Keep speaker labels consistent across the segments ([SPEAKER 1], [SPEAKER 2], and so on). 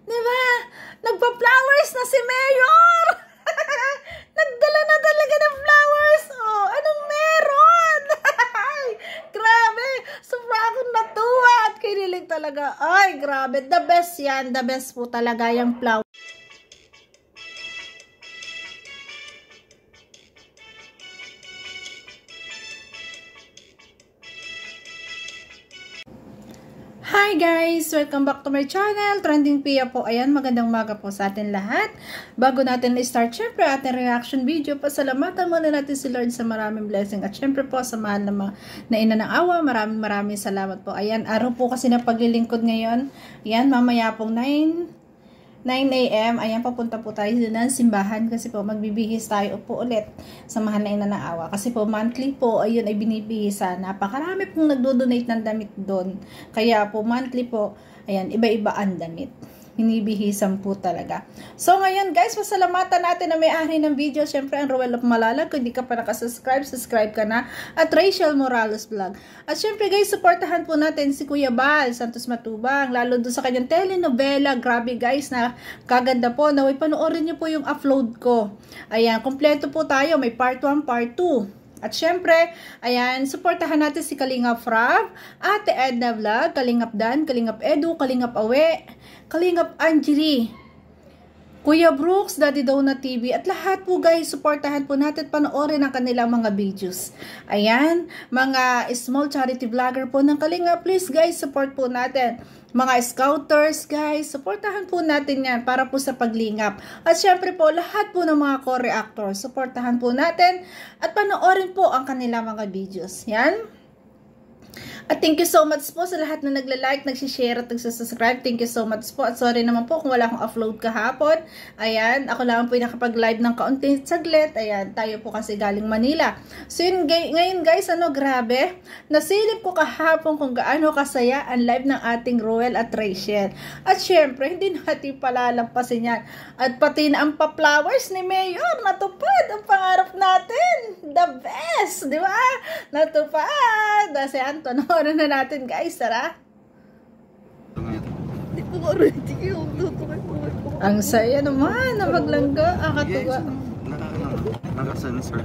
[SPEAKER 1] Di ba? Nagpa-flowers na si Mayor! Nagdala na talaga ng flowers! Oh, anong meron? Grabe! Sobra akong natuwa at kinilig talaga. Ay, grabe. The best yan. The best po talaga yung flowers. Hi guys! Welcome back to my channel, Trending Pia po. Ayan, magandang umaga po sa atin lahat. Bago natin na-start, syempre, ating reaction video, pasalamatan muna natin si Lord sa maraming blessing. At syempre po, sa mahal na ina ng awa, maraming salamat po. Ayan, araw po kasi na paglilingkod ngayon. Ayan, mamaya pong 9 a.m. Ayan, papunta po tayo ng simbahan kasi po magbibihis tayo po ulit sa mahal na ina ng awa. Kasi po monthly po, ayun ay binibihisan. Napakarami pong nagdo-donate ng damit doon. Kaya po monthly po, ayan, iba-iba ang damit. Binibihisan po talaga. So ngayon guys, pasalamatan natin na may-ari ng video. Syempre ang Ruel of Malalag. Kung hindi ka pa nakasubscribe, subscribe ka na. At Rachel Morales Vlog. At syempre guys, supportahan po natin si Kuya Bal Santos Matubang. Lalo doon sa kanyang telenovela. Grabe guys, na kaganda po. Naway panoorin niyo po yung upload ko. Ayan, kompleto po tayo. May part 1, part 2. At syempre, ayan, supportahan natin si Kalingap Frab, Ate Edna Vlog, Kalingap Dan, Kalingap Edu, Kalingap Awe, Kalingap Anjali, Kuya Brooks, Daddy Dona TV, at lahat po guys, supportahan po natin, panoorin ang kanilang mga videos. Ayan, mga small charity vlogger po ng Kalingap, please guys, support po natin. Mga scouters guys, supportahan po natin yan para po sa paglingap. At syempre po, lahat po ng mga co-reactors, supportahan po natin at panoorin po ang kanilang mga videos. Yan. At thank you so much po sa lahat na nagla-like, nagsishare at nagsasubscribe. Thank you so much po. At sorry naman po kung wala akong upload kahapon. Ayan, ako lang po yung nakapag-live ng kaunting saglit. Ayan, tayo po kasi galing Manila. So yun, ngayon guys, grabe. Nasilip ko kahapon kung gaano kasaya ang live ng ating Ruel at Rachel. At syempre, hindi natin palalampasin yan. At pati na ang pa-flowers ni Mayor, natupad ang pangarap natin. The best, di ba? Natupad. Kasi Anton, oras na natin guys, tara. Ang saya naman na maglangga, akatuwa.
[SPEAKER 2] Naka-sensor.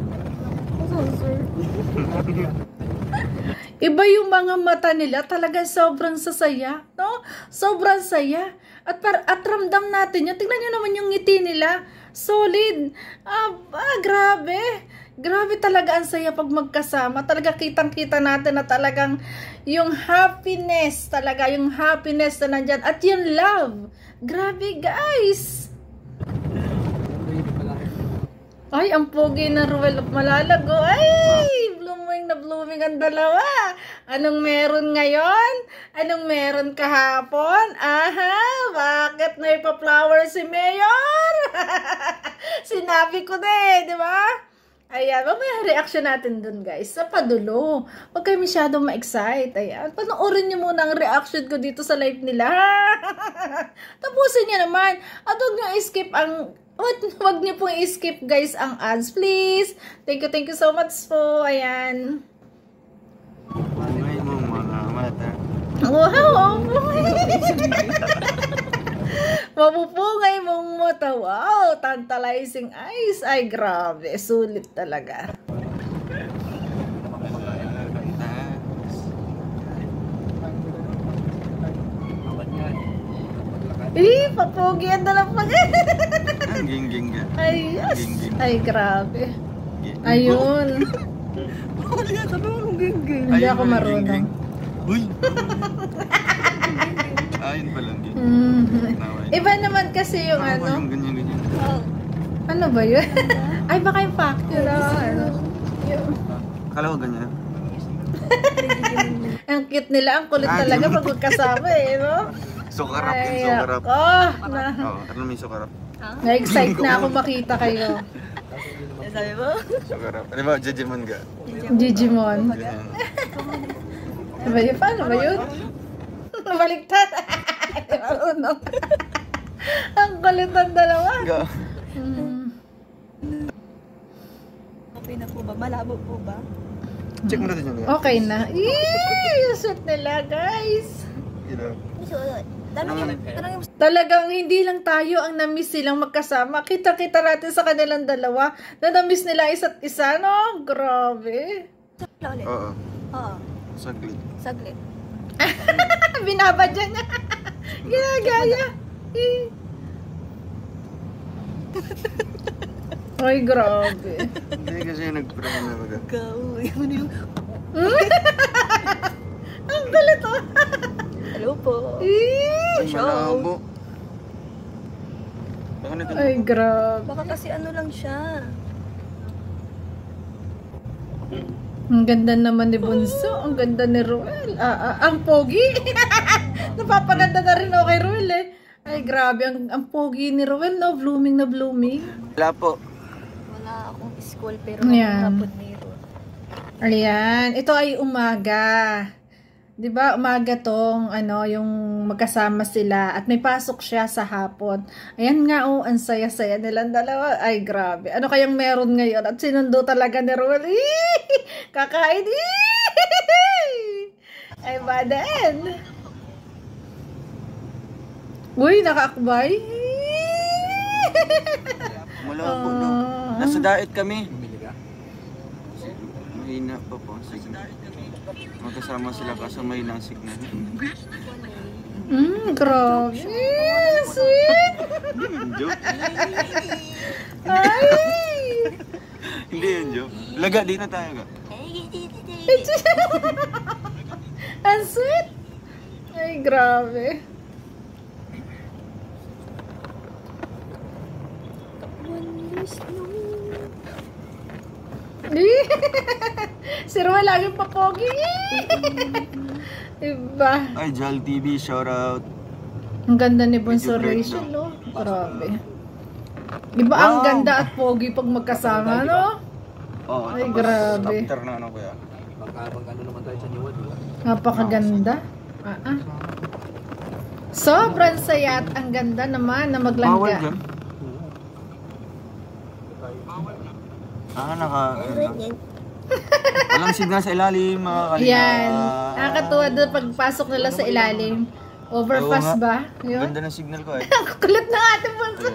[SPEAKER 1] Iba yung mga mata nila, talagang sobrang sasaya, no? Sobrang saya. At ramdam natin yun. Tingnan nyo naman yung ngiti nila. Solid. Grabe. Grabe talaga ang saya pag magkasama. Talaga kitang-kita natin na talagang yung happiness, talaga yung happiness na nandyan. At yung love. Grabe guys. Ay, ang pogi na Ruel of Malalago. Ay, blooming na blooming ang dalawa. Anong meron ngayon? Anong meron kahapon? Aha, bakit na ipa-flower si Mayor? Sinabi ko na di ba? Ayan, mamaya reaction natin dun guys, sa padulo. Huwag kayo masyadong ma-excite. Ayan, panoorin nyo muna ang reaction ko dito sa live nila. Tapusin nyo naman. At huwag nyo i-skip ang, huwag nyo pong i-skip guys ang ads, please. Thank you so much po. Ayan.
[SPEAKER 2] Ay mo mga mata.
[SPEAKER 1] Wow! Mapupungay mong mata. Wow! Tantalizing eyes. Ay, grabe. Sulit talaga. Papugi ang dalapag.
[SPEAKER 2] Ang ging-ging ka.
[SPEAKER 1] Ay, yes. Ay, grabe. Ayun. Hindi ako marunong.
[SPEAKER 2] Uy! Ayun pala.
[SPEAKER 1] Iba naman kasi yung ano.
[SPEAKER 2] Yung ganyan-ganyan.
[SPEAKER 1] Ano ba yun? Ay, baka yung factor.
[SPEAKER 2] Akala ko ganyan.
[SPEAKER 1] Ang cute nila. Ang kulit talaga pag magkasama no?
[SPEAKER 2] Sukarap yun, sukarap. Ano may sukarap?
[SPEAKER 1] Na-excite na ako makita kayo.
[SPEAKER 3] Sabi mo?
[SPEAKER 2] Sukarap. Ano ba, Digimon ka?
[SPEAKER 1] Digimon. Paano ba yun? Baliktad. Ang kulit ng dalawa.
[SPEAKER 3] Okay na po ba? Malabo po ba?
[SPEAKER 2] Check mo natin yung
[SPEAKER 1] Okay na. Yee! Yung suit nila, guys.
[SPEAKER 2] You know.
[SPEAKER 1] Talagang hindi lang tayo ang na-miss silang magkasama. Kita-kita natin sa kanilang dalawa na na-miss nila isa't isa, no? Grabe.
[SPEAKER 2] Oo.
[SPEAKER 3] Oo.
[SPEAKER 2] Saglit.
[SPEAKER 3] Saglit.
[SPEAKER 1] Binabadya niya. Ginagaya. Ay, grabe.
[SPEAKER 2] Hindi kasi nag-prank na baga.
[SPEAKER 3] Ikaw, yun yung...
[SPEAKER 1] Ang galit, oh.
[SPEAKER 3] Hello po.
[SPEAKER 2] Ay, malabo. Baka nito.
[SPEAKER 1] Ay, grabe.
[SPEAKER 3] Baka kasi ano lang siya.
[SPEAKER 1] Ang ganda naman ni Bunso. Ang ganda ni Ruel. Ang pogi. Napapaganda na rin ako kay Ruel, eh. Ay, grabe. Ang pogi ni Ruel, no? Blooming na blooming.
[SPEAKER 2] Wala po.
[SPEAKER 3] Wala akong school pero
[SPEAKER 1] Yan.
[SPEAKER 3] hapon mayroon.
[SPEAKER 1] Ayan. Ito ay umaga. 'Di ba? Umaga tong yung magkasama sila at may pasok siya sa hapon. Ayan nga, oh, ang saya-saya nilang dalawa. Ay, grabe. Ano kayang meron ngayon? At sinundo talaga ni Ruel. Kakain. Ay, badan. Uy, nakaakbay.
[SPEAKER 2] Malabo, no? Nasa diet kami. Mahina pa po. Magkasama sila kaso mahina ang signal.
[SPEAKER 1] Grabe. Sweet.
[SPEAKER 2] Joke?
[SPEAKER 1] Ay.
[SPEAKER 2] Hindi yun, joke. Laga, di na tayo ka.
[SPEAKER 1] Ang sweet. Ay, grabe. Si Ruel laging papogi. Iba.
[SPEAKER 2] Ay, Jal TV, shout out.
[SPEAKER 1] Ang ganda ni Bunso Rachel, no? Grabe. Iba ang
[SPEAKER 2] Wow.
[SPEAKER 1] ganda at pogi pag magkasama, no?
[SPEAKER 2] Oo.
[SPEAKER 1] Ay, grabe.
[SPEAKER 2] After na ano kuya.
[SPEAKER 1] Napakaganda. Sobrang saya at ang ganda naman na
[SPEAKER 2] Bawal
[SPEAKER 1] maglangga.
[SPEAKER 2] dyan? Walang signal sa ilalim, mga kalina.
[SPEAKER 1] Yan. Nakakatuwa doon pagpasok nila sa ilalim. Overpass
[SPEAKER 2] Oo nga.
[SPEAKER 1] ba? Yun.
[SPEAKER 2] Ganda ng signal ko eh.
[SPEAKER 1] Ang kulit ng ating Bunso.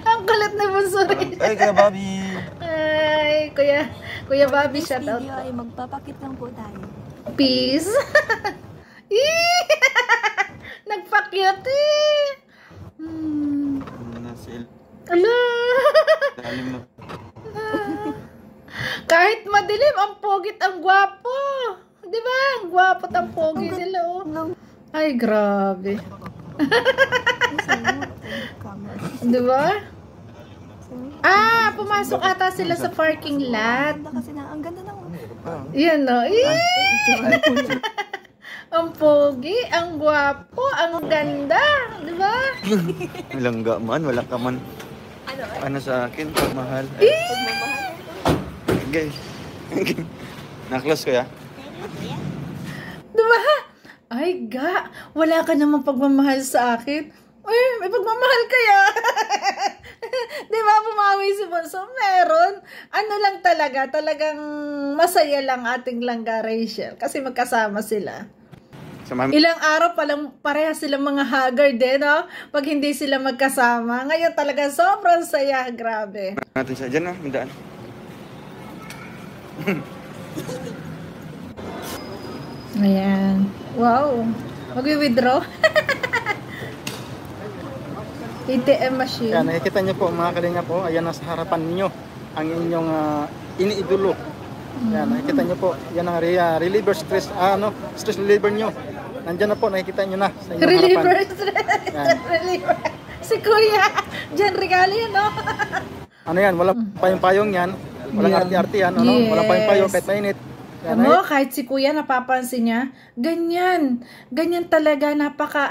[SPEAKER 1] Ang kulit na Bunso rin.
[SPEAKER 2] Ay, kaya Bobby.
[SPEAKER 1] Ay, Kuya Bobby,
[SPEAKER 3] This
[SPEAKER 1] shout out.
[SPEAKER 3] video ay magpapakit lang po tayo.
[SPEAKER 1] Peace. Nagpa-cute eh.
[SPEAKER 2] Nasa
[SPEAKER 1] Ala.
[SPEAKER 2] ilalim na.
[SPEAKER 1] Kahit madilim, ang pogit, ang gwapo. Di ba? Ang gwapo at ang pogi nila, oh. Ay, grabe. Di ba? Pumasok ata sila sa parking lot.
[SPEAKER 3] Kasi na, ang ganda ng...
[SPEAKER 1] Yan, no? Ang pogi, ang gwapo, ang ganda. Di ba?
[SPEAKER 2] Langga man, wala ka man. Ano sa akin, pagmahal. Guys. Na-close ko ya?
[SPEAKER 1] Di ba? Ay, wala ka namang pagmamahal sa akin. Uy, may pagmamahal kaya. Di ba, pumawi si Bunso? Meron. Ano lang talagang masaya lang ating langga, Rachel. Kasi magkasama sila. Ilang araw palang pareha silang mga haggard din, no? Pag hindi sila magkasama. Ngayon talaga sobrang saya. Grabe.
[SPEAKER 2] Natin siya dyan, no? Mindaan.
[SPEAKER 1] Ayan. Wow. Mag-withdraw. ATM machine.
[SPEAKER 4] Yan, nakikita niyo po mga kalinga po, ayan nasa harapan niyo ang inyong iniidolo. Yan, nakikita niyo po, yan ang reliever stress, stress reliever niyo. Nandiyan na po, nakikita niyo na sa inyong
[SPEAKER 1] Reliever.
[SPEAKER 4] Yan.
[SPEAKER 1] Reliever. Si Kuya. Diyan regalo yan, no?
[SPEAKER 4] Ano yan, wala payong-payong yan, walang
[SPEAKER 1] Yan.
[SPEAKER 4] arti-arti yan, ano?
[SPEAKER 1] Yes.
[SPEAKER 4] Walang payong-payong kahit mainit. Yan,
[SPEAKER 1] Ano, kahit si Kuya napapansin niya, ganyan talaga, napaka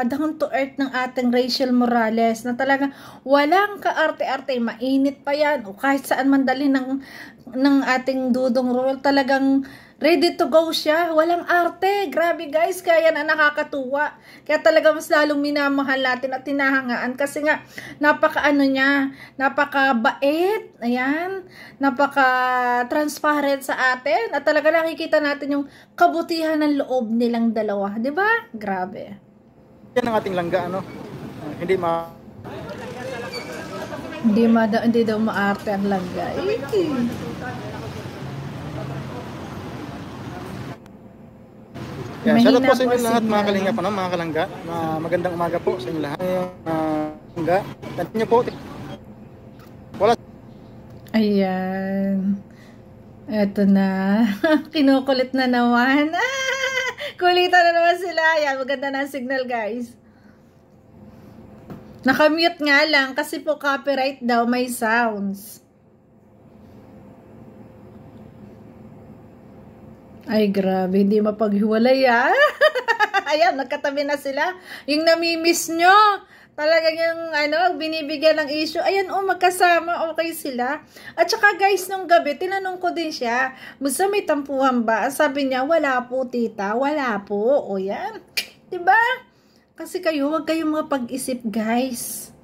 [SPEAKER 1] down to earth ng ating Rachel Morales, na talaga walang kaarte-arte, mainit pa yan, o kahit saan man dali ng ating Dudong Ruel, talagang Ready to go siya. Walang arte. Grabe guys. Kaya na nakakatuwa. Kaya talaga mas lalong minamahal natin at tinahangaan. Kasi nga, napaka-ano niya. Napaka-bait. Ayan. Napaka-transparent sa atin. At talaga nakikita natin yung kabutihan ng loob nilang dalawa. Diba? Grabe.
[SPEAKER 4] Yan ang ating langga, ano?
[SPEAKER 1] Hindi daw maarte ang langga.
[SPEAKER 4] Yeah, shoutout po sa inyo lahat mga kalinga po, mga kalangga. Magandang umaga po sa inyo lahat. Langga. Tantin niyo po. Wala.
[SPEAKER 1] Ayan. Eto na. Kinukulit na naman. Kulitan na naman sila. Ayan, maganda na ang signal guys. Nakamute nga lang kasi po copyright daw may sounds. Ay, grabe. Hindi mapaghiwalay, ah. Ayan, nagkatabi na sila. Yung namimiss nyo. Talagang yung, binibigyan ng issue. Ayan, magkasama. Okay sila. At saka, guys, nung gabi, tinanong ko din siya. Basta may tampuhan ba? Sabi niya, wala po, tita. Wala po. O, yan. Diba? Kasi kayo, huwag kayong mapag-isip, guys.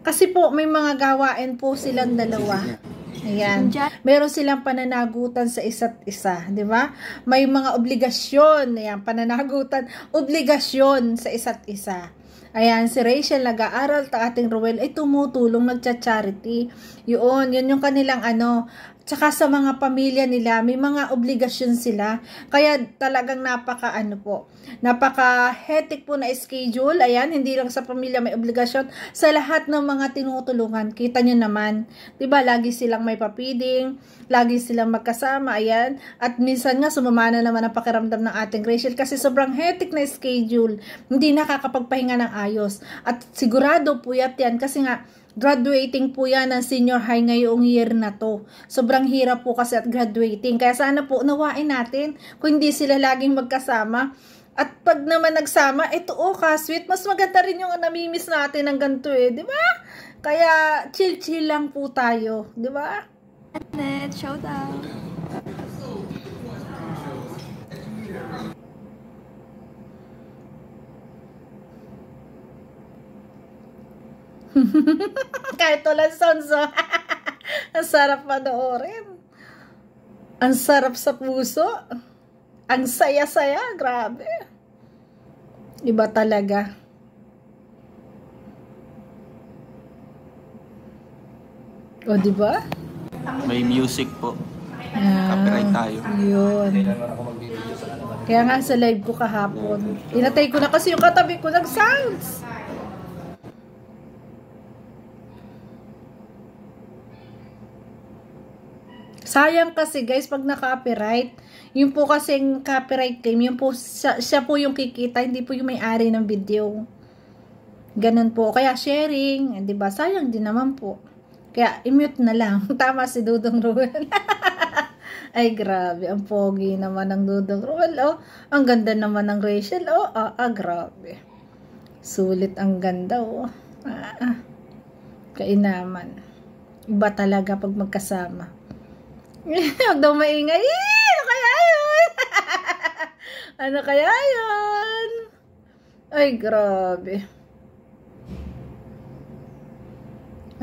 [SPEAKER 1] Kasi po, may mga gawain po silang dalawa. Ayan. Meron silang pananagutan sa isa't isa, di ba? May mga obligasyon, ayan, pananagutan, obligasyon sa isa't isa. Ayan, si Rachel nag-aaral, ating Ruel ay tumutulong, nagcha-charity. Yun yung kanilang tsaka sa mga pamilya nila, may mga obligasyon sila. Kaya talagang napaka-hectic po na schedule. Ayan, hindi lang sa pamilya may obligasyon, sa lahat ng mga tinutulungan. Kita nyo naman, diba, lagi silang may papiding, lagi silang magkasama, ayan. At minsan nga, sumama na naman ang pakiramdam ng ating Rachel kasi sobrang hectic na schedule. Hindi nakakapagpahinga ng ayos. At sigurado po yan kasi nga, graduating po yan ng senior high ngayong year na to. Sobrang hirap po kasi at graduating. Kaya sana po nawain natin kung hindi sila laging magkasama. At pag naman nagsama, ito ka-sweet. Mas maganda rin yung namimiss natin ng ganito di ba? Kaya chill-chill lang po tayo. Di ba?
[SPEAKER 3] Net, showdown.
[SPEAKER 1] Kahit walang sounds, ang sarap panoorin. Ang sarap sa puso. Ang saya-saya. Grabe. Iba talaga. O, diba?
[SPEAKER 2] May music po. Copyright tayo.
[SPEAKER 1] Yun. Kaya nga sa live ko kahapon, inatay ko na kasi yung katabi ko nag-sounds. Sayang kasi guys, pag na-copyright, yung po kasing copyright claim, yung po, siya po yung kikita, hindi po yung may-ari ng video. Ganun po. Kaya sharing, diba? Sayang din naman po. Kaya i-mute na lang. Tama si Dudong Ruel. Ay grabe, ang pogi naman ng Dudong Ruel. Ang ganda naman ng Rachel. Grabe. Sulit ang ganda. Kainaman. Iba talaga pag magkasama. Huwag daw maingay. Ano kaya yun? Ano kaya yun? Ay, grabe.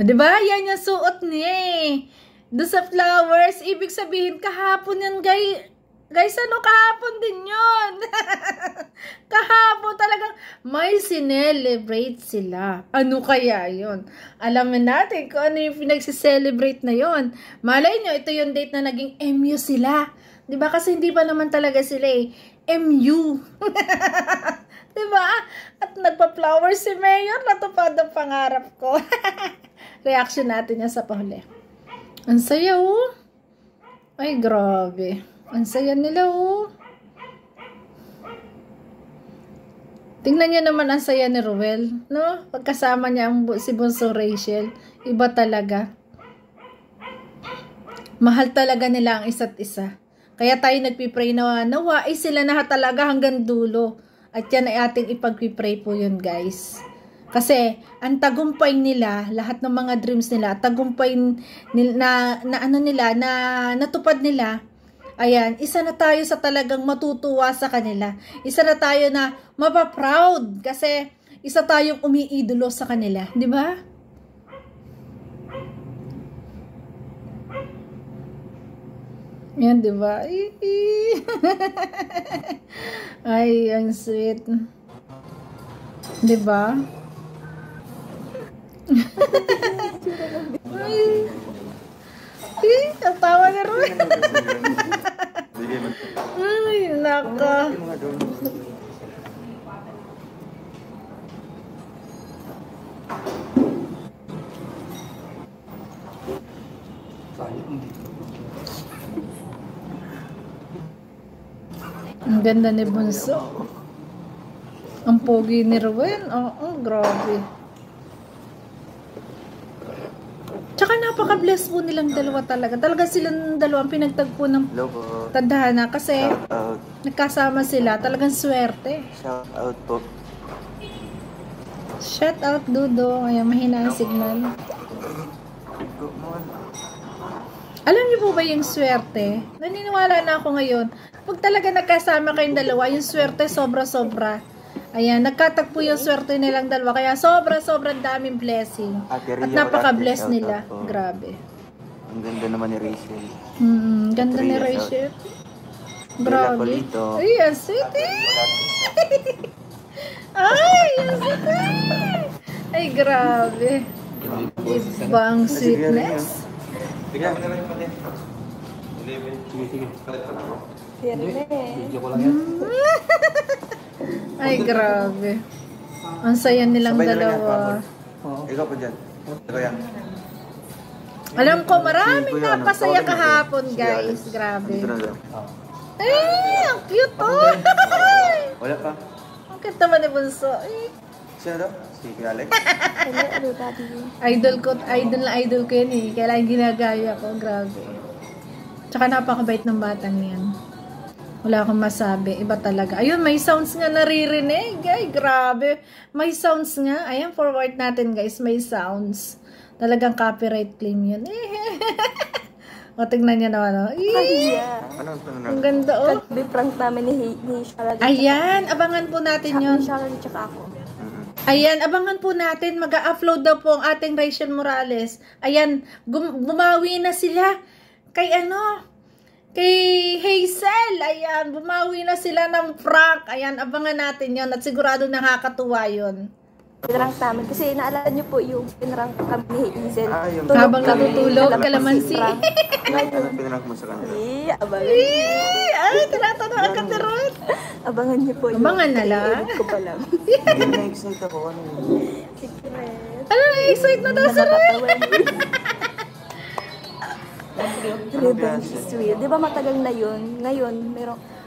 [SPEAKER 1] Diba? Yan yung suot niya doon sa flowers. Ibig sabihin, kahapon yan, guys. Guys, kahapon din yun. Kahapon talagang may sinelebrate sila. Ano kaya yun? Alamin natin kung ano yung pinagsi-celebrate na yun. Malay nyo, ito yung date na naging MU sila. Diba? Kasi hindi pa naman talaga sila MU. Diba? At nagpa-flowers si Mayor. Natupad ang pangarap ko. Reaction natin yan sa pahuli. Ang saya, Ay, grabe. Ang saya nila, Tingnan nyo naman ang saya ni Ruel, no? Pagkasama niya si Bunso Rachel. Iba talaga. Mahal talaga nila ang isa't isa. Kaya tayo nagpipray na nawai sila na talaga hanggang dulo. At yan ay ating ipagpipray po yun, guys. Kasi, ang tagumpay nila, lahat ng mga dreams nila, tagumpay na natupad nila, Ayan, isa na tayo sa talagang matutuwa sa kanila. Isa na tayo na mapaproud kasi isa tayong umiidolo sa kanila. Di ba? Yan, di ba? Ay, ang sweet. Di ba? Ay, ang tawa na rin. Ay, naka. Ang ganda ni Bunso. Ang pogi ni Ruel. Oo, grabe. Tsaka napaka-bless po nilang dalawa talaga. Talaga silang dalawa ang pinagtagpo ng tadhana kasi nagkasama sila. Talagang swerte.
[SPEAKER 2] Shout out po.
[SPEAKER 1] Shout out, Dudo. Ayan, mahina ang signal. Alam niyo po ba yung swerte? Naniniwala na ako ngayon. Pag talaga nagkasama kayong dalawa, yung swerte sobra-sobra. Ayan, nagkatagpo yung swerte nilang dalawa. Kaya sobra-sobrang daming blessing. At napaka-bless nila. Grabe.
[SPEAKER 2] Ang ganda naman ni Rachel.
[SPEAKER 1] Ganda ni Rachel. Grabe. Ay, ang sweet eh. Ay, ang sweet eh. Ay, grabe. Iba ang sweetness.
[SPEAKER 2] Bigyan mo na lang yung pati. Sige.
[SPEAKER 3] Video ko lang yan.
[SPEAKER 1] Ay, grabe. Ang saya nilang dalawa.
[SPEAKER 2] Ikaw po dyan. Ito yan.
[SPEAKER 1] Alam ko, maraming napasaya kahapon, guys. Grabe. Ay, ang cute oh.
[SPEAKER 2] Wala pa.
[SPEAKER 1] Ang cute naman ni Bunso. Ay.
[SPEAKER 2] Sino daw? Si Alex.
[SPEAKER 3] Hello, daddy.
[SPEAKER 1] Idol ko yun eh. Kailangan ginagaya ko. Grabe. Tsaka napakabait ng batang yan. Wala akong masabi. Iba talaga. Ayun, may sounds nga naririnig. Ay, grabe. May sounds nga. Ayan, forward natin guys. May sounds. Talagang copyright claim yun. O, tignan niya naman. Oh. Ang ganda oh.
[SPEAKER 3] Prank namin ni Charlotte.
[SPEAKER 1] Ayan, abangan po natin yun.
[SPEAKER 3] Ni Charlotte tsaka ako.
[SPEAKER 1] Ayan, abangan po natin. Mag-upload daw po ang ating Rachel Morales. Ayan, bumawi na sila. Kay Hazel. Ayan, bumawi na sila ng prank. Ayan, abangan natin yon at sigurado nakakatuwa yun.
[SPEAKER 3] Pinrank namin kasi naalala niyo po yung pinrank kami ni Hazel.
[SPEAKER 1] Habang natutulog, kalamansi.
[SPEAKER 2] Anong pinrank mo sa kanila?
[SPEAKER 1] Ay, tinatanong ka Ron.
[SPEAKER 3] Abangan niyo po yung
[SPEAKER 1] abangan na lang.
[SPEAKER 3] ko pa lang.
[SPEAKER 2] Hindi na-excite ako. Ano yun?
[SPEAKER 3] Secret.
[SPEAKER 1] Ano, na-excite na daw sa Ron.
[SPEAKER 3] Revenge is real. Di ba matagal na yun? Ngayon,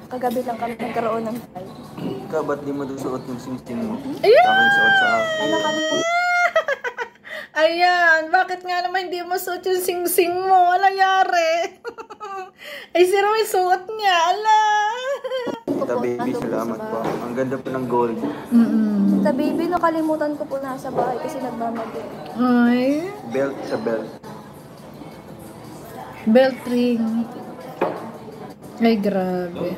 [SPEAKER 3] kagabi lang kami nagkaroon ng fight.
[SPEAKER 2] Ikaw, ba't di mo doon suot yung sing-sing mo?
[SPEAKER 1] Ayan!
[SPEAKER 2] Aking suot sa akin.
[SPEAKER 3] Ano kami?
[SPEAKER 1] Ayan, bakit nga naman hindi mo suot yung sing-sing mo? Ala, yari. Ay, si Roy, suot niya. Ala.
[SPEAKER 2] Tita baby, salamat po. Ang ganda po ng gold.
[SPEAKER 3] Sa baby, nakalimutan ko po nasa bahay kasi nagmamagay.
[SPEAKER 1] Ay.
[SPEAKER 2] Belt sa belt.
[SPEAKER 1] Belt ring. Ay, grabe.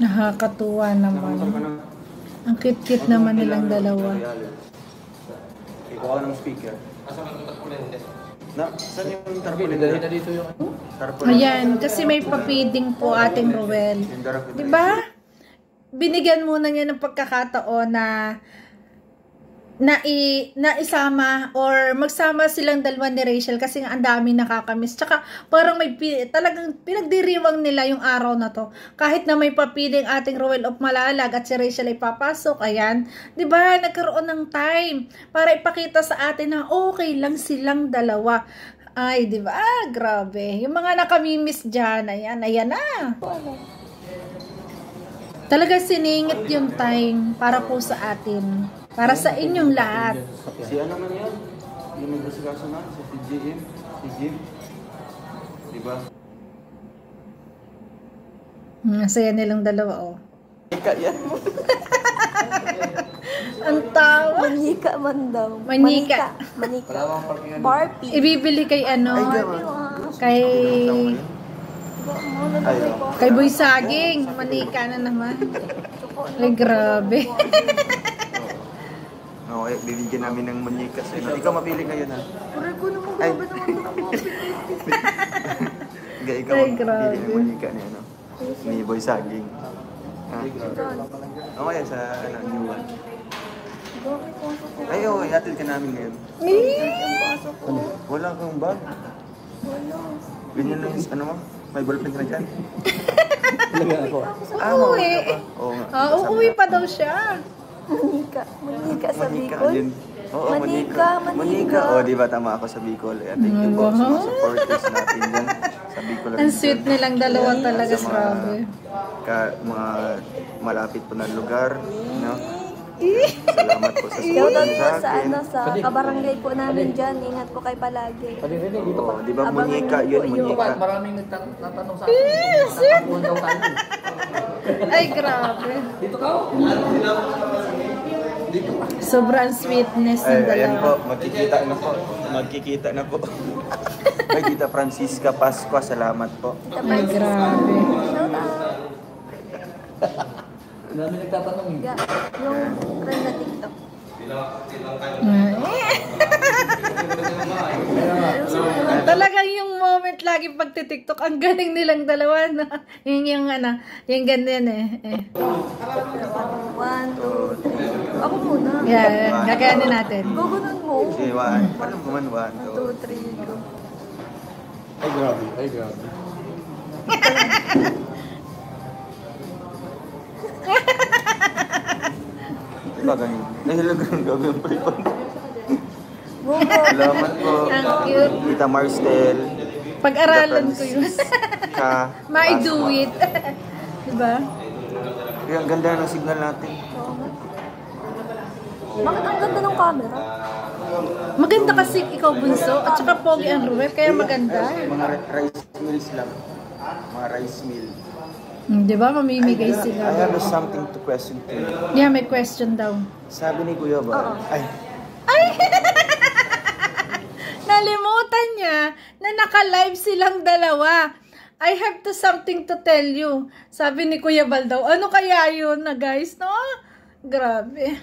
[SPEAKER 1] Nakakatuwa naman. Ang cute-cute naman nilang dalawa.
[SPEAKER 2] Ikaw ng speaker. Saan yung tarpaulin? Dito yung
[SPEAKER 1] Ayan, kasi may papiding po ating Ruel. Diba? Binigyan muna niya ng pagkakataon na isama or magsama silang dalawa ni Rachel kasi nga ang dami nakakamiss. Tsaka parang talagang pinagdiriwang nila yung araw na to. Kahit na may papiling ating Ruel of Malalag at si Rachel ay papasok, ayan. Diba? Nagkaroon ng time para ipakita sa atin na okay lang silang dalawa. Ay, diba? Grabe. Yung mga nakamimiss dyan, ayan na. Talaga siningit yung time para po sa atin. Para sa inyong lahat.
[SPEAKER 2] Si ano man yan? Yung nag-asikaso na? Si Jim? Si Jim? Diba?
[SPEAKER 1] Saya nilang dalawa, oh.
[SPEAKER 2] Ika yan.
[SPEAKER 1] Ang tawa.
[SPEAKER 3] Manika man daw.
[SPEAKER 1] Manika.
[SPEAKER 3] Manika.
[SPEAKER 2] Wala bang parkingan?
[SPEAKER 3] Barbie.
[SPEAKER 1] Ibibili kay ano, kay
[SPEAKER 2] Ay,
[SPEAKER 1] kay Boy Saging. Manika na naman. Ay, grabe.
[SPEAKER 2] okay, bibigyan namin ng munyika sa inyo. Ikaw mapili ngayon ha.
[SPEAKER 3] Pare ko naman
[SPEAKER 2] Ay.
[SPEAKER 3] grabe naman ako.
[SPEAKER 2] Ikaw
[SPEAKER 1] Ay,
[SPEAKER 2] mapili
[SPEAKER 1] grabe.
[SPEAKER 2] ng munyika ni ano. Ni Boy Saging. Ha? Okay, sa new one. Ay, oo, ihatid ka namin ngayon. Wala kang bag. Ganyan lang yung ano mo? May ballpen ka na dyan.
[SPEAKER 1] Uuwi.
[SPEAKER 2] Oo nga.
[SPEAKER 1] Uuwi pa daw siya.
[SPEAKER 3] Manika. Manika sa
[SPEAKER 2] Manika
[SPEAKER 3] Bicol.
[SPEAKER 2] din. Oo,
[SPEAKER 3] Manika,
[SPEAKER 2] Manika.
[SPEAKER 3] Manika.
[SPEAKER 2] Oo, di ba tama ako sa Bicol? Thank you po sa mga supporters natin dyan sa Bicol.
[SPEAKER 1] Ang sweet nilang dalawa talaga,
[SPEAKER 2] Sa
[SPEAKER 1] grabe.
[SPEAKER 2] mga malapit po na lugar. No? Salamat po sa support
[SPEAKER 3] Shoutout
[SPEAKER 2] niyo
[SPEAKER 3] po
[SPEAKER 2] sa
[SPEAKER 3] sa
[SPEAKER 2] akin.
[SPEAKER 3] ano sa kabarangay po namin dyan. Ingat po kayo palagi.
[SPEAKER 2] Oo, di ba
[SPEAKER 3] Abangan
[SPEAKER 2] munyika
[SPEAKER 3] niyo
[SPEAKER 2] yun,
[SPEAKER 3] po yun.
[SPEAKER 2] munyika.
[SPEAKER 5] Maraming nagtatanong sa akin. Natapuan daw tayo.
[SPEAKER 1] Ay, grabe.
[SPEAKER 5] Dito ka?
[SPEAKER 1] Sobrang sweetness ng
[SPEAKER 2] Ay, ayan po,
[SPEAKER 1] dalawa.
[SPEAKER 2] magkikita na po. Magkikita na po. Ay, Tita Francisca Pascua, salamat po.
[SPEAKER 1] Ay, grabe.
[SPEAKER 3] Shoutout.
[SPEAKER 5] Maraming nagtatanong.
[SPEAKER 3] Yeah, yung trend na TikTok.
[SPEAKER 1] Talagang yung moment lagi pagtitiktok, ang galing nilang dalawa, no? Yung ano, yung ganyan eh.
[SPEAKER 3] 1, 2, 3. Ako muna.
[SPEAKER 1] Yeah, gagayanin natin.
[SPEAKER 3] Gugunan mo.
[SPEAKER 2] Okay, one. Paano guman? 1,
[SPEAKER 3] 2, 3, go.
[SPEAKER 5] Ay, grabe. Ay, grabe.
[SPEAKER 2] Diba ganyan? Nahilagang gagawin pa rin.
[SPEAKER 3] Go, go.
[SPEAKER 2] Salamat po.
[SPEAKER 1] Ang cute.
[SPEAKER 2] Tita Marcel.
[SPEAKER 1] Pag-aralan ko yun.
[SPEAKER 2] Ka.
[SPEAKER 1] I do it. Diba?
[SPEAKER 2] Kaya ang ganda ng signal natin.
[SPEAKER 3] Bakit ang ganda ng camera?
[SPEAKER 1] Maganda kasi ikaw bunso, at saka pogi ang Ruel, kaya maganda.
[SPEAKER 2] Mga rice mills lang. Mga rice mill.
[SPEAKER 1] Diba? Mamimigay
[SPEAKER 2] I
[SPEAKER 1] sila.
[SPEAKER 2] have something to question to you.
[SPEAKER 1] Yeah, may question daw.
[SPEAKER 2] Sabi ni Kuya ba? Ay,
[SPEAKER 1] Nalimutan niya na naka-live silang dalawa. I have to something to tell you. Sabi ni Kuya Bal daw, ano kaya yun na guys, no? Grabe.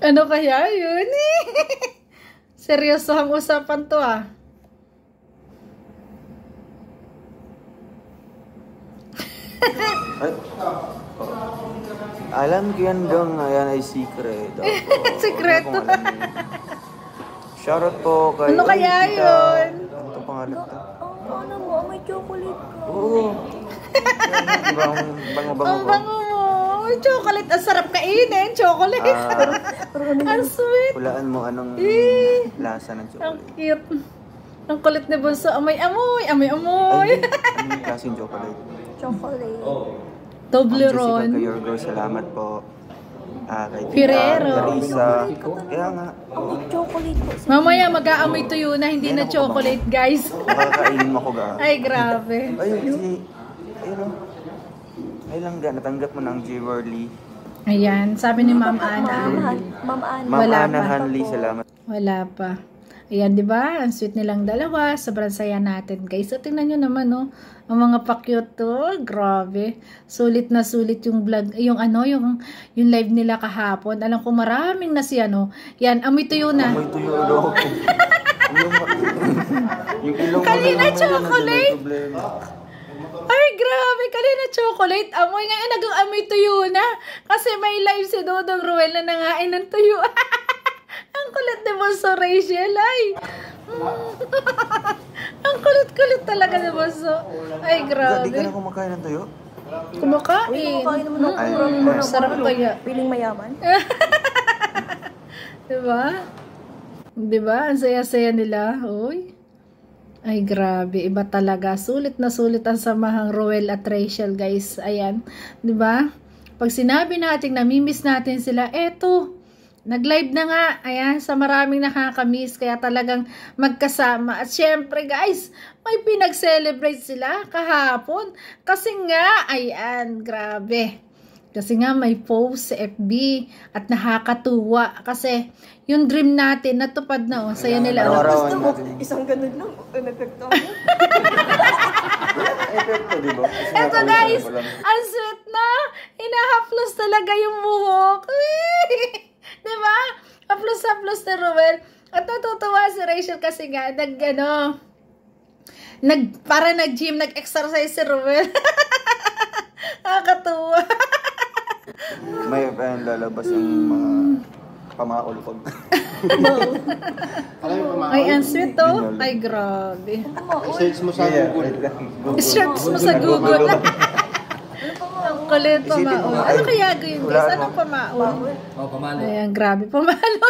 [SPEAKER 1] Ano kaya yun? Seryoso ang usapan to ah.
[SPEAKER 2] ay. Oh. Alam ko yan dong, yan ay secret.
[SPEAKER 1] Sekreto.
[SPEAKER 2] Shoutout po kay...
[SPEAKER 1] Ano kaya
[SPEAKER 2] Tita-
[SPEAKER 1] yun?
[SPEAKER 2] Ano itong pangalan to?
[SPEAKER 3] Ano mo, may chocolate ka.
[SPEAKER 2] Oo. Diba ang bango-bango
[SPEAKER 1] Ang
[SPEAKER 2] ko?
[SPEAKER 1] bango mo. Chocolate. Ang sarap kainin. Chocolate. Ang sweet.
[SPEAKER 2] Hulaan mo anong lasa ng
[SPEAKER 1] Ang
[SPEAKER 2] chocolate.
[SPEAKER 1] cute. Ang kulit ni Bunso. Amoy-amoy.
[SPEAKER 2] Ay,
[SPEAKER 1] Amoy-amoy.
[SPEAKER 2] anong klaseng chocolate?
[SPEAKER 3] Chocolate.
[SPEAKER 1] Toblerone.
[SPEAKER 2] Jessica Cayorgo, salamat po. Kay Tita
[SPEAKER 1] Ferrero.
[SPEAKER 2] Teresa. Kaya nga,
[SPEAKER 3] Ang chocolate po.
[SPEAKER 1] Mamaya mag-aamoy tuyo na hindi na chocolate, guys.
[SPEAKER 2] makakainin mo ko ga.
[SPEAKER 1] Ay, grabe.
[SPEAKER 2] Ayun, ayun o. Ay lang ga, natanggap mo ng Jewelry.
[SPEAKER 1] Ayan, sabi ni Ma'am Ana.
[SPEAKER 3] Ma'am Ana.
[SPEAKER 2] Ma'am
[SPEAKER 1] Wala
[SPEAKER 2] Ana
[SPEAKER 1] pa.
[SPEAKER 2] Hanley, salamat.
[SPEAKER 1] Wala pa. Ayan, di ba? Ang sweet nilang dalawa. Sobrang saya natin, guys. So, tingnan nyo naman, no? Ang mga pa-cute to. Grabe. Sulit na sulit yung vlog. Yung ano, yung live nila kahapon. Alam ko maraming na si ano. Yan, amoy tuyo na.
[SPEAKER 2] Amoy tuyo daw ako. Yung ilong mo
[SPEAKER 1] Kanina
[SPEAKER 2] na naman yun,
[SPEAKER 1] chocolate.
[SPEAKER 2] may problema.
[SPEAKER 1] Ay, grabe. Kanina chocolate. Amoy ngayon, nag-amoy tuyo na. Kasi may live si Dodong Ruel na nangain ng tuyo. Ang kulit ni Bunso Rachel, ay. Ang kulit-kulit talaga ni Bunso. Ay,
[SPEAKER 2] Di
[SPEAKER 1] grabe.
[SPEAKER 2] ka na kumakain ng tuyo?
[SPEAKER 1] Kumakain.
[SPEAKER 3] Kumakain naman ako.
[SPEAKER 2] Ay,
[SPEAKER 3] Marami
[SPEAKER 1] Sarap kaya.
[SPEAKER 3] Piling mayaman.
[SPEAKER 1] Diba? Diba? Ang saya-saya nila. Uy. Ay, grabe. Iba talaga. Sulit na sulit ang samahang Roel at Rachel, guys. Ayan. 'Di ba? Pag sinabi natin namimiss natin sila, eto, nag-live na nga. Ayan, sa maraming nakakamiss. Kaya talagang magkasama. At syempre, guys, may pinag-celebrate sila kahapon. Kasi nga, ayan, grabe. Kasi nga may post sa FB at nakakatuwa. Kasi yung dream natin, natupad na. Oh. Saya nila.
[SPEAKER 2] Araw-arawan
[SPEAKER 3] Gusto mo,
[SPEAKER 2] natin.
[SPEAKER 3] isang ganun lang. Epekto mo.
[SPEAKER 2] Epekto, di ba? Kasi
[SPEAKER 1] Eto
[SPEAKER 2] nakaulit
[SPEAKER 1] guys,
[SPEAKER 2] ko lang.
[SPEAKER 1] ang sweet na. Hinahaplos talaga yung buhok. Diba? Haplos-haplos na Roel. At natutuwa si Rachel kasi nga, para nag-gym, nag-exercise si Roel. Nakakatuwa.
[SPEAKER 2] May lalabas yung mga pamaol pag
[SPEAKER 1] Ay, ang sweet to. Ay, grabe.
[SPEAKER 5] I-search mo sa Google.
[SPEAKER 1] I-search mo sa Google. Ang kulit pamaol. Ano kaya yun guys? Anong pamaol?
[SPEAKER 5] Oh, pamalo.
[SPEAKER 1] Ayan, grabe. Pamalo.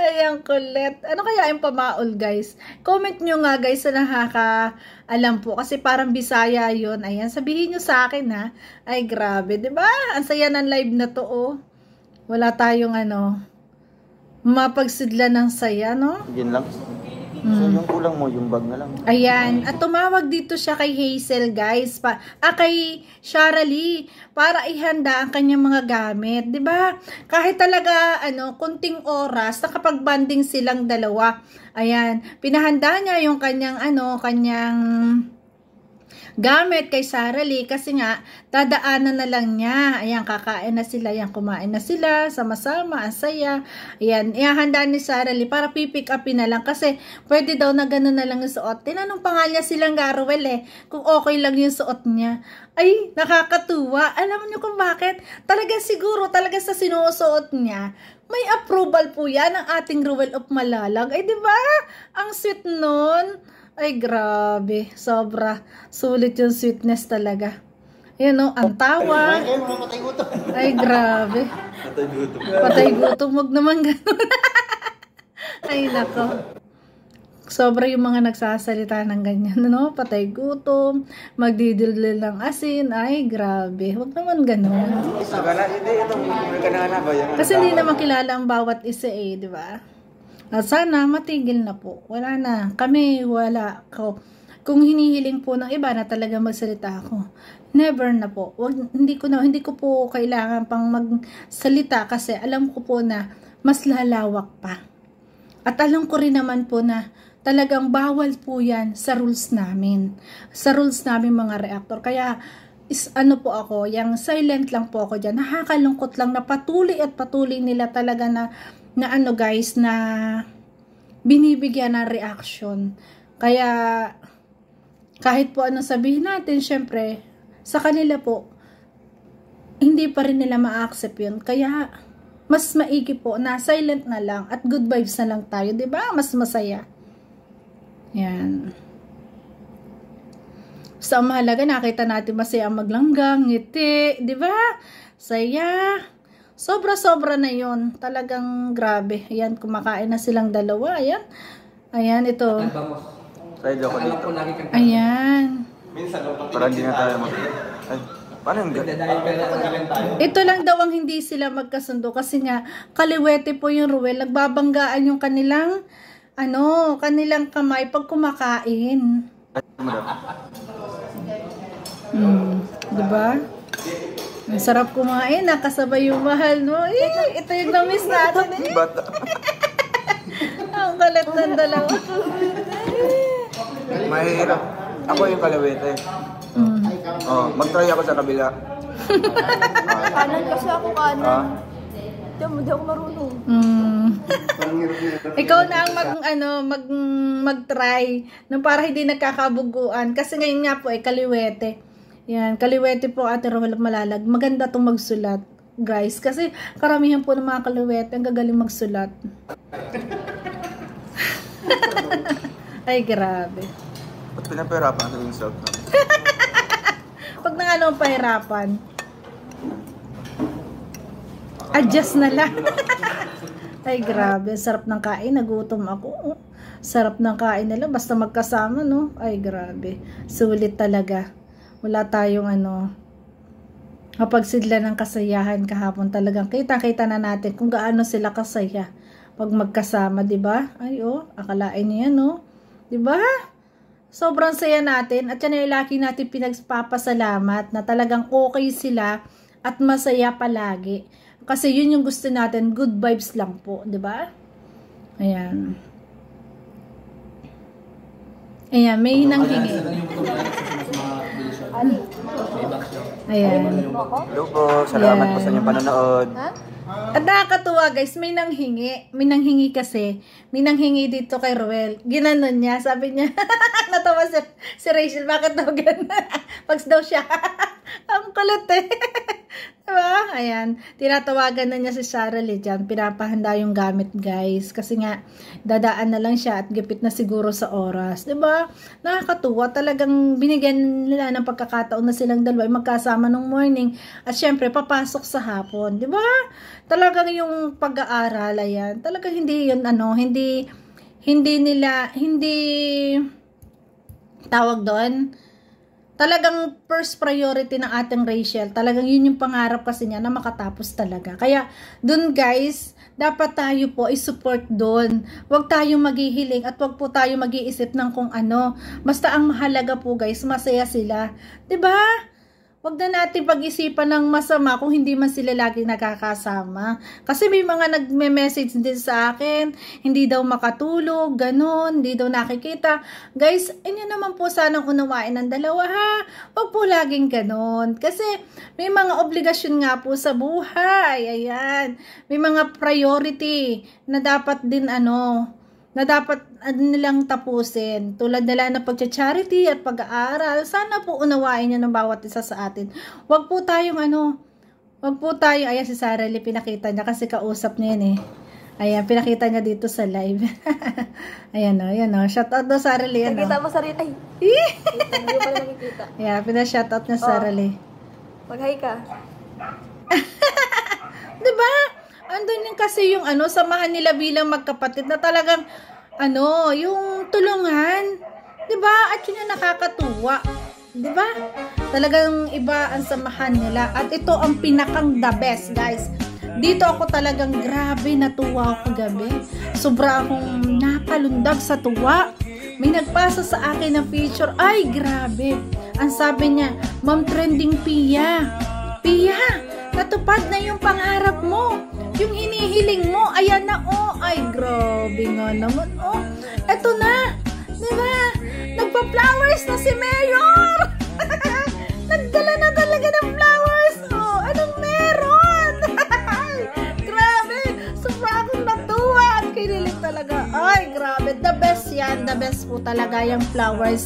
[SPEAKER 1] Ayan, kulit. Ano kaya yung pamaol, guys? Comment nyo nga, guys, na nakaka-alam po. Kasi parang Bisaya yun. Ayan, sabihin nyo sa akin, ha? Ay, grabe. Diba? Ang saya ng live na to, oh. Wala tayong, mapagsidla ng saya, no?
[SPEAKER 2] yun lang. So yung kulang mo, yung bag na lang.
[SPEAKER 1] Ayan. At tumawag dito siya kay Hazel, guys. Kay Shara Lee. Para ihanda ang kanyang mga gamit. 'Di ba? Kahit talaga, kunting oras, nakapag-banding silang dalawa. Ayan. Pinahanda niya yung kanyang gamit kay Shara Lee kasi nga dadaanan na lang niya. Ayan, kakain na sila, ayan, kumain na sila sama-sama, ang saya. Ayan, ihahanda ni Shara Lee para pipick upin na lang kasi pwede daw na gano'n na lang yung suot. Tinanong pa nga niya silang Garuel kung okay lang yung suot niya. Ay, nakakatuwa. Alam niyo kung bakit? Talaga siguro, talaga sa sinusuot niya, may approval po yan ng ating Ruel of Malalag. Ay, di ba? Ang sweet nun. Ay, grabe. Sobra. Sulit yung sweetness talaga. Ayan, no? Ang tawa. Ay, grabe. Patay gutom. Huwag naman ganun. Ay, nako. Sobra yung mga nagsasalita ng ganyan, no? Patay gutom. Magdidildil ng asin. Ay, grabe. Huwag naman ganun. Kasi hindi naman kilala ang bawat isa di ba? At sana matigil na po. Wala na. Kami wala. Kung hinihiling po ng iba na talaga magsalita ako, never na po. Hindi ko po kailangan pang magsalita kasi alam ko po na mas lalawak pa. At alam ko rin naman po na talagang bawal po yan sa rules namin. Sa rules namin mga reactor. Kaya po ako, yung silent lang po ako dyan. Nakakalungkot lang na patuloy at patuloy nila talaga na guys, na binibigyan ng reaction. Kaya kahit po ano sabihin natin, syempre sa kanila po hindi pa rin nila ma-accept yun. Kaya mas maigi po na silent na lang at good vibes na lang tayo, 'di ba? Mas masaya. Yan. Sa mahalaga nakita natin masaya maglanggang, ngiti, 'di ba? Saya. Sobra-sobra na yon. Talagang grabe. Ayan, kumakain na silang dalawa. Ayan. Ayan, ito.
[SPEAKER 2] Side ako dito.
[SPEAKER 1] Ayan.
[SPEAKER 2] Parang hindi na tayo Ay, paano yung
[SPEAKER 1] Ito lang daw ang hindi sila magkasundo kasi nga kaliwete po yung Ruel. Nagbabanggaan yung kanilang kamay pag kumakain. Diba? Ang sarap kumain, nakasabay yung mahal, no? Ito yung na-miss natin,
[SPEAKER 2] Bata.
[SPEAKER 1] Ang kalat ng dalawa.
[SPEAKER 2] Mahirap. Ako yung kalawete. Mag-try ako sa kabila.
[SPEAKER 3] Kanan kasi ako kanan. Di ako marunong.
[SPEAKER 1] Ikaw na ang mag-try nung para hindi nagkakabuguan. Kasi ngayon nga po kaliwete. Yan, kaliwete po Ate Roel Malalag. Maganda tong magsulat, guys. Kasi karamihan po ng mga kaliwete ang gagaling magsulat. Ay, grabe.
[SPEAKER 2] Ba't pinapahirapan sa insult?
[SPEAKER 1] Pag na pahirapan, adjust na lang. Ay, grabe. Sarap ng kain. Nagutom ako. Sarap ng kain nila. Basta magkasama, no? Ay, grabe. Sulit talaga. Wala tayong kapagsidla ng kasayahan kahapon talagang. Kita-kita na natin kung gaano sila kasaya pag magkasama, diba? Ay, akalain niyo yan, no? Diba? Sobrang saya natin. At yan ay laki natin pinagpapasalamat na talagang okay sila at masaya palagi. Kasi yun yung gusto natin, good vibes lang po, 'di ba? Ayan. Ayan, may hinanghingi. Ayan.
[SPEAKER 2] Hello po, salamat po sa inyong panonood.
[SPEAKER 1] At nakakatuwa guys, may nanghingi kasi, may nanghingi dito kay Ruel. Ginanon niya, sabi niya, natawa si Rachel, bakit daw gano'n? Pags daw siya, ang kulit eh. Diba? Ayan, tinatawagan na niya si Sarah Lee dyan, pinapahanda yung gamit guys, kasi nga, dadaan na lang siya at gipit na siguro sa oras. Diba? Nakakatuwa, talagang binigyan nila ng pagkakataon na silang dalawa magkasama nung morning, at syempre, papasok sa hapon. Diba? Talagang yung pag-aaral, ayan, talagang hindi yun, hindi tawag doon, talagang first priority ng ating Rachel, talagang yun yung pangarap kasi niya na makatapos talaga. Kaya dun guys, dapat tayo po i-support dun. Huwag tayong maghihiling at huwag po tayo mag-iisip ng kung ano. Basta ang mahalaga po guys, masaya sila. 'Di ba? Huwag na natin pag-isipan ng masama kung hindi man sila lagi nakakasama. Kasi may mga nagme-message din sa akin, hindi daw makatulog, ganun, hindi daw nakikita. Guys, inyo naman po sanang unawain ng dalawa ha. Huwag po laging ganun. Kasi may mga obligasyon nga po sa buhay. Ayan. May mga priority na dapat din na dapat nilang tapusin. Tulad nila na pagcha-charity at pag-aaral. Sana po unawain niyo ng bawat isa sa atin. Huwag po tayong ayan si Sarah Lee, pinakita niya kasi kausap niya yan eh. Ayan, pinakita niya dito sa live. Ayan o. Shout out daw Sarah Lee.
[SPEAKER 3] Nakita mo Sarah Lee. Ay! Hindi mo pala nakikita.
[SPEAKER 1] Ayan, pina-shout out niya Sarah Lee.
[SPEAKER 3] Mag-hi ka.
[SPEAKER 1] Diba? Andun yung kasi yung samahan nila bilang magkapatid na talagang yung tulungan. 'Di ba? At yun yung nakakatuwa. 'Di ba? Talagang iba ang samahan nila at ito ang pinakang the best, guys. Dito ako talagang grabe natuwa ako gabi. Sobra akong napalundag sa tuwa. May nagpasa sa akin ng picture. Ay, grabe. Ang sabi niya, Ma'am Trending Pia, natupad na yung pangarap mo. Yung hinihiling mo, ayan na ay grabe nga naman eto na, diba? Nagpa-flowers na si Mayor. Nagdala na talaga ng flowers. Anong meron? Grabe, sobra akong natuwa at kinilig talaga. Ay, grabe, the best yan, the best po talaga yung flowers.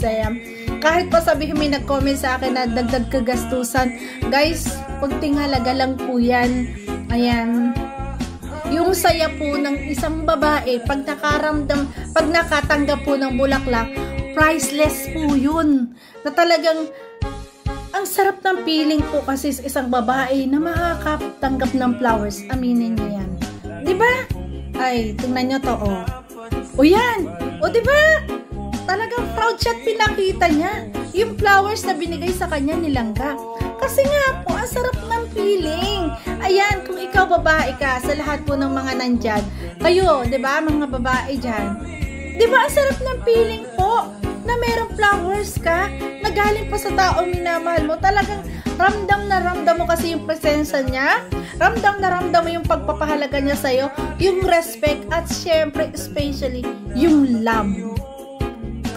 [SPEAKER 1] Kahit pa sabihin may nag-comment sa akin na dagdag kagastusan, guys, pagtinghalaga lang po yan. Ayan, yung saya po ng isang babae pag nakatanggap po ng bulaklak, priceless po yun. Na talagang ang sarap ng feeling po kasi sa isang babae na makakatanggap ng flowers. Aminin niyo yan. 'Di ba? Ay, tingnan niyo to yan. 'Di ba? Talagang proud siya at pinakita niya. Yung flowers na binigay sa kanya nilangga. Kasi nga po, ang sarap ng feeling. Ayan, kung ikaw babae ka, sa lahat po ng mga nandyan, kayo, di ba, mga babae dyan, di ba, ang sarap ng feeling po, na merong flowers ka, na galing pa sa taong minamahal mo, talagang ramdam na ramdam mo kasi yung presensya niya, ramdam na ramdam mo yung pagpapahalaga niya sa'yo, yung respect, at syempre, especially, yung love.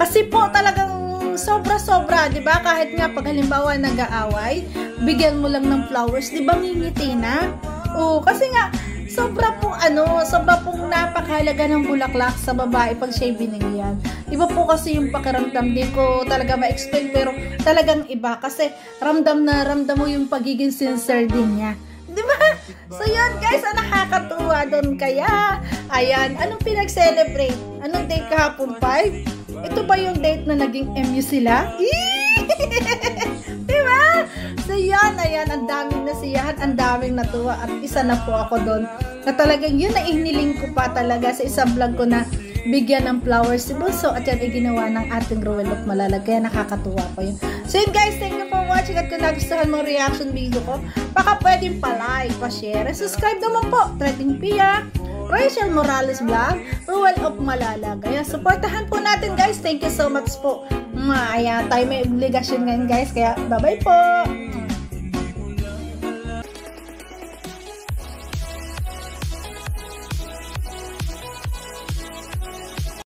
[SPEAKER 1] Kasi po, talagang sobra-sobra, 'di ba? Kahit nga pag halimbawa nag-aaway, bigyan mo lang ng flowers, 'di ba ngingiti na? Kasi nga sobra pong napakahalaga ng bulaklak sa babae pag siya binigyan. Iba po kasi yung pakiramdam, di ko talaga ma-explain, pero talagang iba kasi ramdam na ramdam mo yung pagiging sincere din niya. Di ba? So yun guys, nakakatuwa doon kaya. Ayan, anong pinag-celebrate? Anong day kahapon? 5? Ito ba yung date na naging MU sila? Diba? So yan, ayan, ang daming nasiyahan, ang daming natuwa at isa na po ako doon. Na talagang yun na iniling ko pa talaga sa isang vlog ko na bigyan ng flowers si Bunso at yan ay ginawa ng ating Rowel of Malalag. Kaya nakakatuwa po yun. So yun guys, thank you for watching at kung nagustuhan mo reaction video ko, baka pwedeng pa-like, pa-share, subscribe naman po. Trending Pia, Rachel Morales Vlog, Rowel of Malalag. Kaya supportahan po natin guys. Thank you so much po. Ayan, tayo may obligasyon ngayon guys. Kaya bye-bye po.